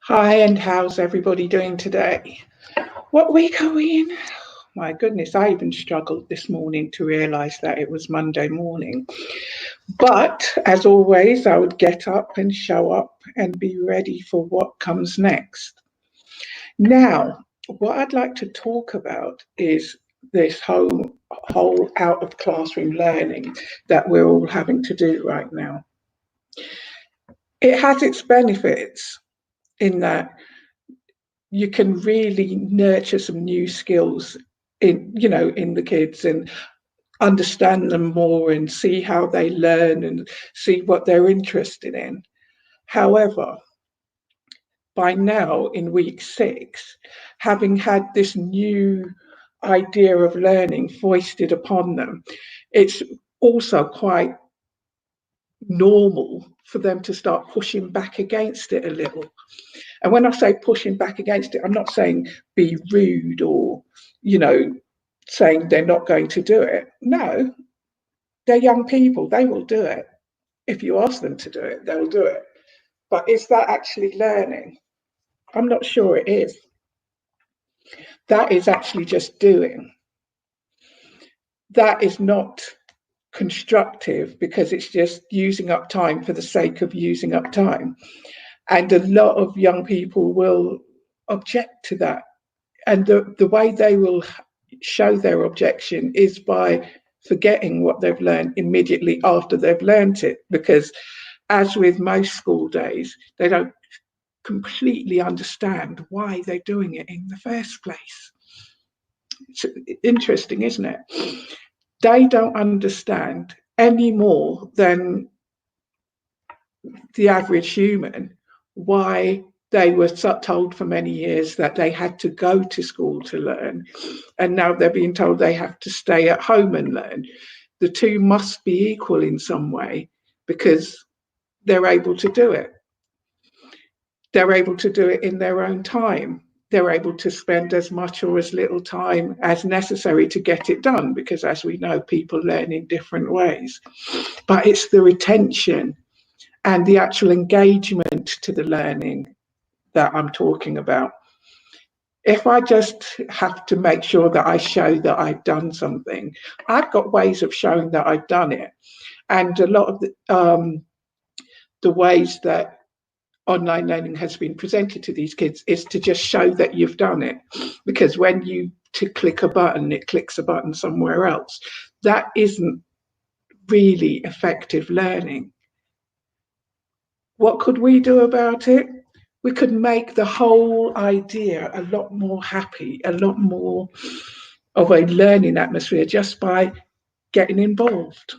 Hi, and how's everybody doing today? What week are we in? My goodness, I even struggled this morning to realize that it was Monday morning. But as always, I would get up and show up and be ready for what comes next. Now, what I'd like to talk about is this whole out of classroom learning that we're all having to do right now. It has its benefits in that you can really nurture some new skills in the kids and understand them more and see how they learn and see what they're interested in. However, by now in week 6, having had this new idea of learning foisted upon them, it's also quite normal for them to start pushing back against it a little. And when I say pushing back against it, I'm not saying be rude or, you know, saying they're not going to do it. No, they're young people. They will do it. If you ask them to do it, they'll do it. But is that actually learning? I'm not sure it is. That is actually just doing. That is not constructive because it's just using up time for the sake of using up time. And a lot of young people will object to that. And the way they will show their objection is by forgetting what they've learned immediately after they've learned it. Because, as with most school days, they don't completely understand why they're doing it in the first place. It's interesting, isn't it? They don't understand any more than the average human why they were told for many years that they had to go to school to learn, and now they're being told they have to stay at home and learn. The two must be equal in some way because they're able to do it. They're able to do it in their own time. They're able to spend as much or as little time as necessary to get it done because, as we know, people learn in different ways. But it's the retention and the actual engagement to the learning that I'm talking about. If I just have to make sure that I show that I've done something, I've got ways of showing that I've done it. And a lot of the ways that online learning has been presented to these kids is to just show that you've done it. Because when you to click a button, it clicks a button somewhere else. That isn't really effective learning. What could we do about it? We could make the whole idea a lot more happy, a lot more of a learning atmosphere just by getting involved,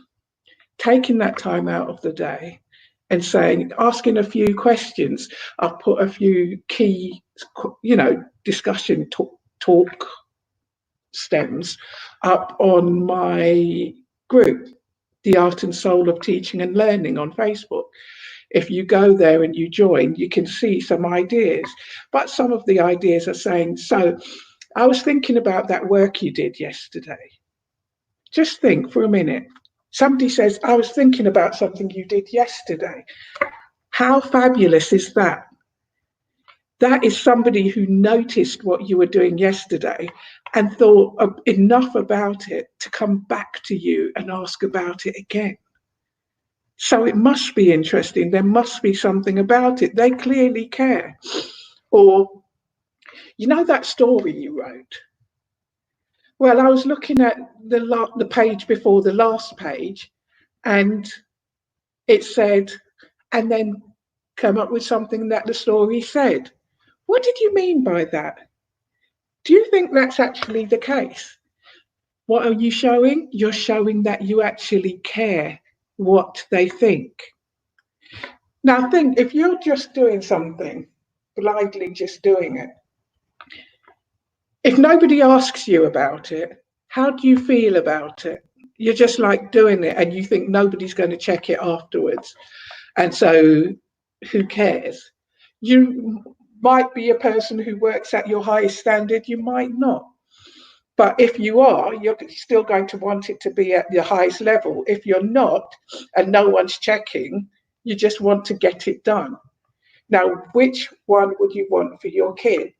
taking that time out of the day and saying, asking a few questions. I'll put a few key, discussion talk stems up on my group, The Art and Soul of Teaching and Learning on Facebook. If you go there and you join, you can see some ideas. But some of the ideas are saying, so I was thinking about that work you did yesterday. Just think for a minute. Somebody says, I was thinking about something you did yesterday. How fabulous is that? That is somebody who noticed what you were doing yesterday and thought enough about it to come back to you and ask about it again. So it must be interesting. There must be something about it. They clearly care. Or, that story you wrote? Well, I was looking at the page before the last page, and it said, and then come up with something that the story said. What did you mean by that? Do you think that's actually the case? What are you showing? You're showing that you actually care what they think. Now, think if you're just doing something, blindly just doing it, if nobody asks you about it, how do you feel about it? You're just like doing it and you think nobody's going to check it afterwards. And so who cares? You might be a person who works at your highest standard, you might not. But if you are, you're still going to want it to be at your highest level. If you're not and no one's checking, you just want to get it done. Now, which one would you want for your kid?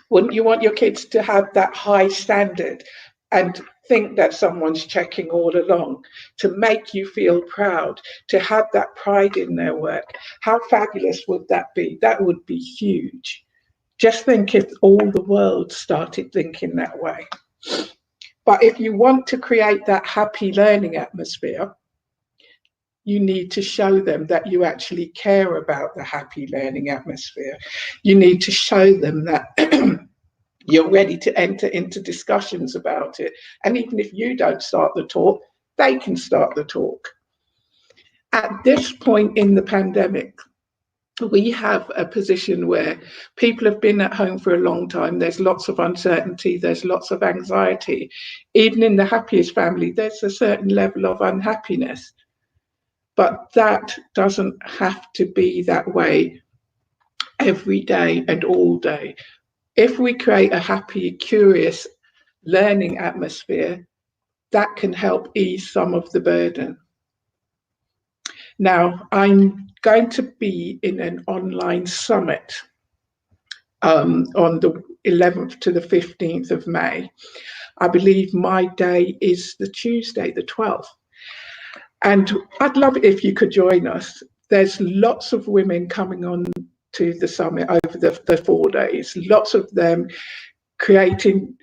Wouldn't you want your kids to have that high standard and think that someone's checking all along, to make you feel proud, to have that pride in their work? How fabulous would that be? That would be huge. Just think if all the world started thinking that way. But if you want to create that happy learning atmosphere, you need to show them that you actually care about the happy learning atmosphere. You need to show them that you're ready to enter into discussions about it. And even if you don't start the talk, they can start the talk. At this point in the pandemic, we have a position where people have been at home for a long time. There's lots of uncertainty, there's lots of anxiety. Even in the happiest family, there's a certain level of unhappiness. But that doesn't have to be that way every day and all day. If we create a happy, curious learning atmosphere, that can help ease some of the burden. Now, I'm going to be in an online summit on the 11th to the 15th of May. I believe my day is the Tuesday, the 12th. And I'd love it if you could join us. There's lots of women coming on to the summit over the 4 days, lots of them creating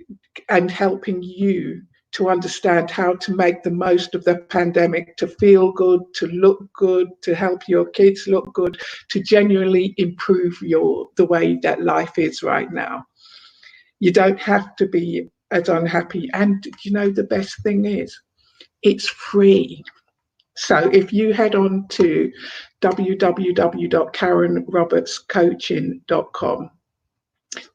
and helping you to understand how to make the most of the pandemic, to feel good, to look good, to help your kids look good, to genuinely improve the way that life is right now. You don't have to be as unhappy. And you know, the best thing is, it's free. So if you head on to www.karenrobertscoaching.com,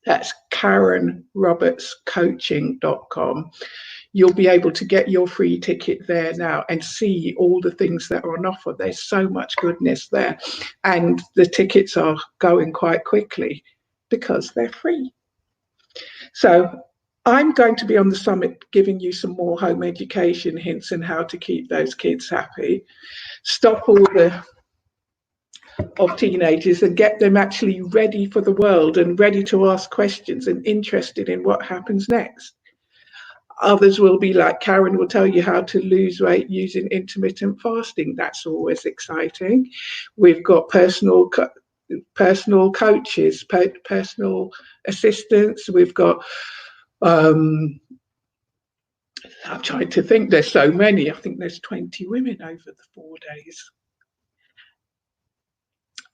that's karenrobertscoaching.com, you'll be able to get your free ticket there now and see all the things that are on offer. There's so much goodness there. And the tickets are going quite quickly because they're free. So I'm going to be on the summit giving you some more home education hints on how to keep those kids happy, stop all the of teenagers and get them actually ready for the world and ready to ask questions and interested in what happens next. Others will be like Karen will tell you how to lose weight using intermittent fasting. That's always exciting. We've got personal coaches, personal assistants. We've got I'm trying to think, there's so many. I think there's 20 women over the 4 days.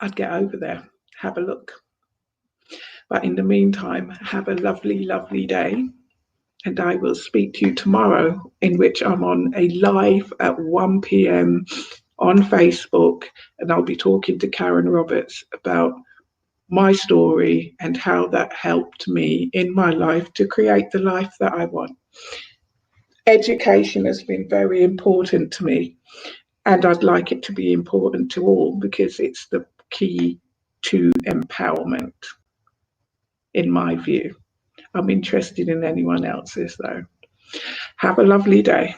I'd get over there, have a look. But in the meantime, have a lovely, lovely day. And I will speak to you tomorrow, in which I'm on a live at 1 p.m. on Facebook. And I'll be talking to Karen Roberts about my story and how that helped me in my life to create the life that I want. Education has been very important to me, and I'd like it to be important to all because it's the key to empowerment, in my view. I'm interested in anyone else's though. Have a lovely day.